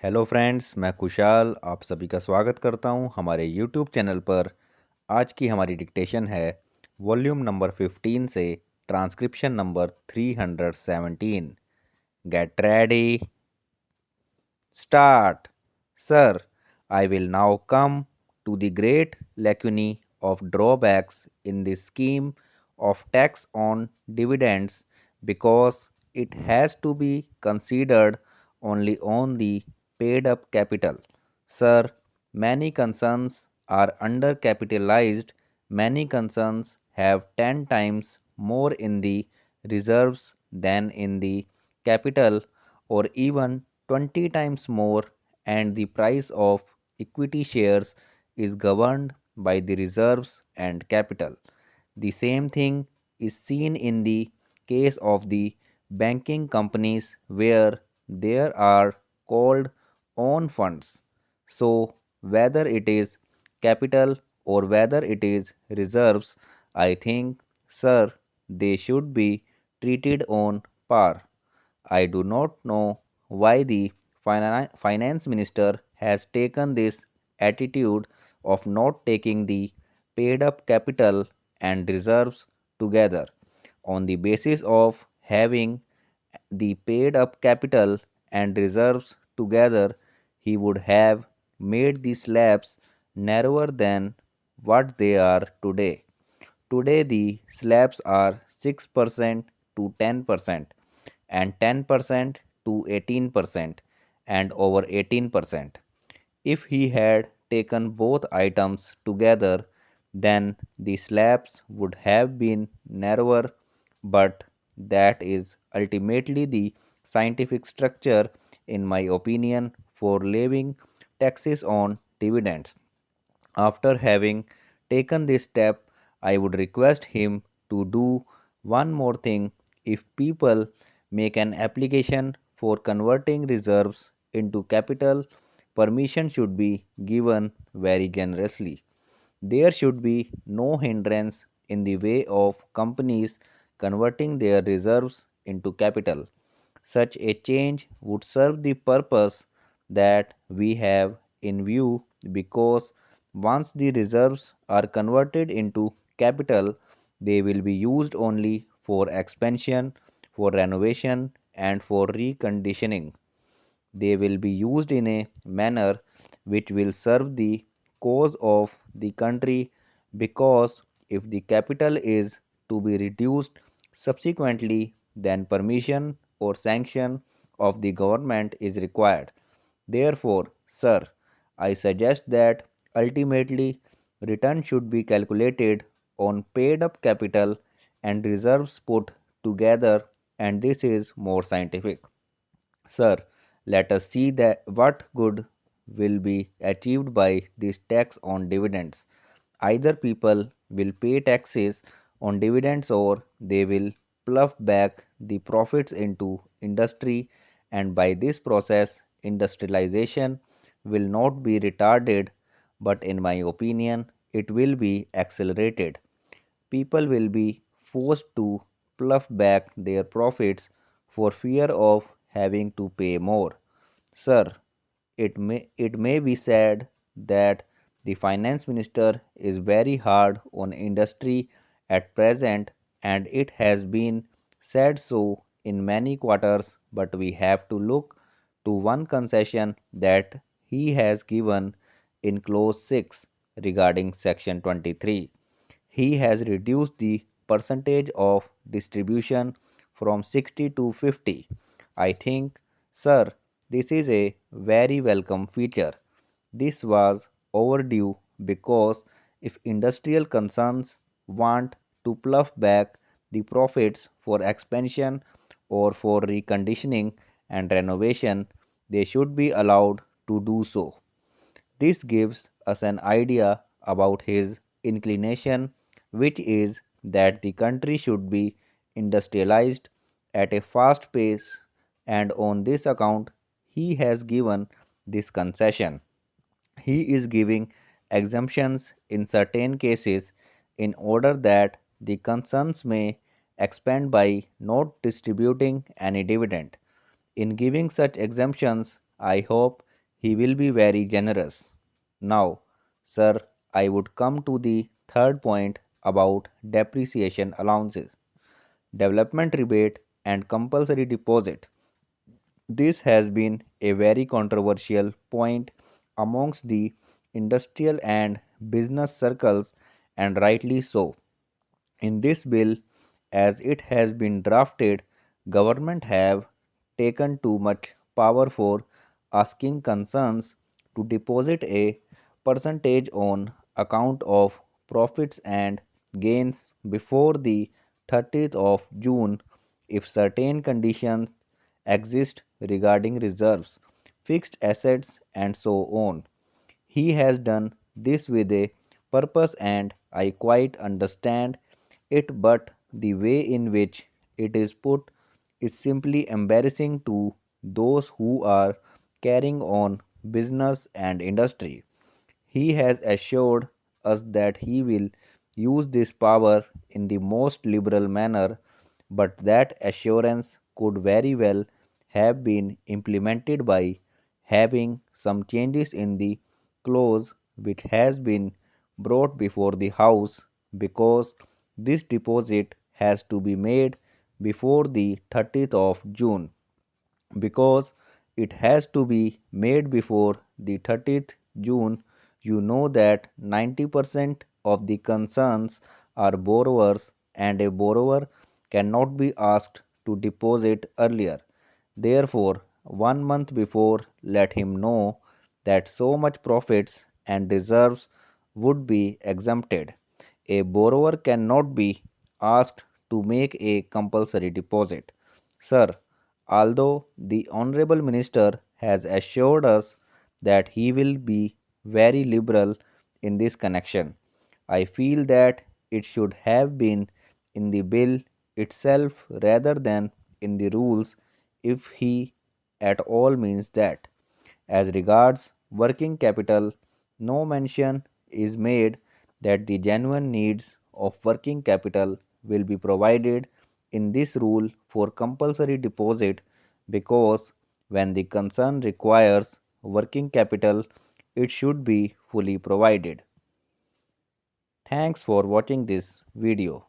Hello friends, मैं खुशाल आप सभी का स्वागत करता हूं हमारे यूट्यूब चैनल पर। आज की हमारी डिक्टेशन है वॉल्यूम नंबर 15 से transcription number 317। Get ready, start. Sir, I will now come to the great lacunae of drawbacks in the scheme of tax on dividends because it has to be considered only on the paid up capital. Sir, many concerns are undercapitalized. Many concerns have 10 times more in the reserves than in the capital, or even 20 times more, and the price of equity shares is governed by the reserves and capital. The same thing is seen in the case of the banking companies where there are called own funds. So, whether it is capital or whether it is reserves, I think, sir, they should be treated on par. I do not know why the finance minister has taken this attitude of not taking the paid up capital and reserves together. On the basis of having the paid up capital and reserves together, he would have made the slabs narrower than what they are today. Today, the slabs are 6% to 10% and 10% to 18% and over 18%. If he had taken both items together, then the slabs would have been narrower, but that is ultimately the scientific structure, in my opinion, for levying taxes on dividends. After having taken this step, I would request him to do one more thing. If people make an application for converting reserves into capital, permission should be given very generously. There should be no hindrance in the way of companies converting their reserves into capital. Such a change would serve the purpose that we have in view, because once the reserves are converted into capital, they will be used only for expansion, for renovation, and for reconditioning. They will be used in a manner which will serve the cause of the country, because if the capital is to be reduced subsequently, then permission or sanction of the government is required. Therefore, sir, I suggest that ultimately return should be calculated on paid up capital and reserves put together, and this is more scientific. Sir, let us see that what good will be achieved by this tax on dividends. Either people will pay taxes on dividends or they will plough back the profits into industry, and by this process, industrialization will not be retarded, but in my opinion, it will be accelerated. People will be forced to plough back their profits for fear of having to pay more. Sir, it may be said that the finance minister is very hard on industry at present, and it has been said so in many quarters, but we have to look to one concession that he has given in clause 6 regarding section 23. He has reduced the percentage of distribution from 60 to 50. I think, sir, this is a very welcome feature. This was overdue, because if industrial concerns want to plough back the profits for expansion or for reconditioning and renovation, they should be allowed to do so. This gives us an idea about his inclination, which is that the country should be industrialized at a fast pace, and on this account, he has given this concession. He is giving exemptions in certain cases in order that the concerns may expand by not distributing any dividend. In giving such exemptions, I hope he will be very generous. Now, sir, I would come to the third point about depreciation allowances, development rebate, and compulsory deposit. This has been a very controversial point amongst the industrial and business circles, and rightly so. In this bill, as it has been drafted, government have taken too much power for asking concerns to deposit a percentage on account of profits and gains before the 30th of June if certain conditions exist regarding reserves, fixed assets, and so on. He has done this with a purpose, and I quite understand it, but the way in which it is put is simply embarrassing to those who are carrying on business and industry. He has assured us that he will use this power in the most liberal manner, but that assurance could very well have been implemented by having some changes in the clause which has been brought before the House, because this deposit has to be made before the 30th of June, because it has to be made before the 30th June. You know that 90% of the concerns are borrowers, and a borrower cannot be asked to deposit earlier. Therefore, 1 month before, let him know that so much profits and reserves would be exempted. A borrower cannot be asked to make a compulsory deposit. Sir, although the Honorable Minister has assured us that he will be very liberal in this connection, I feel that it should have been in the bill itself rather than in the rules, if he at all means that. As regards working capital, no mention is made that the genuine needs of working capital will be provided in this rule for compulsory deposit, because when the concern requires working capital, it should be fully provided. Thanks for watching this video.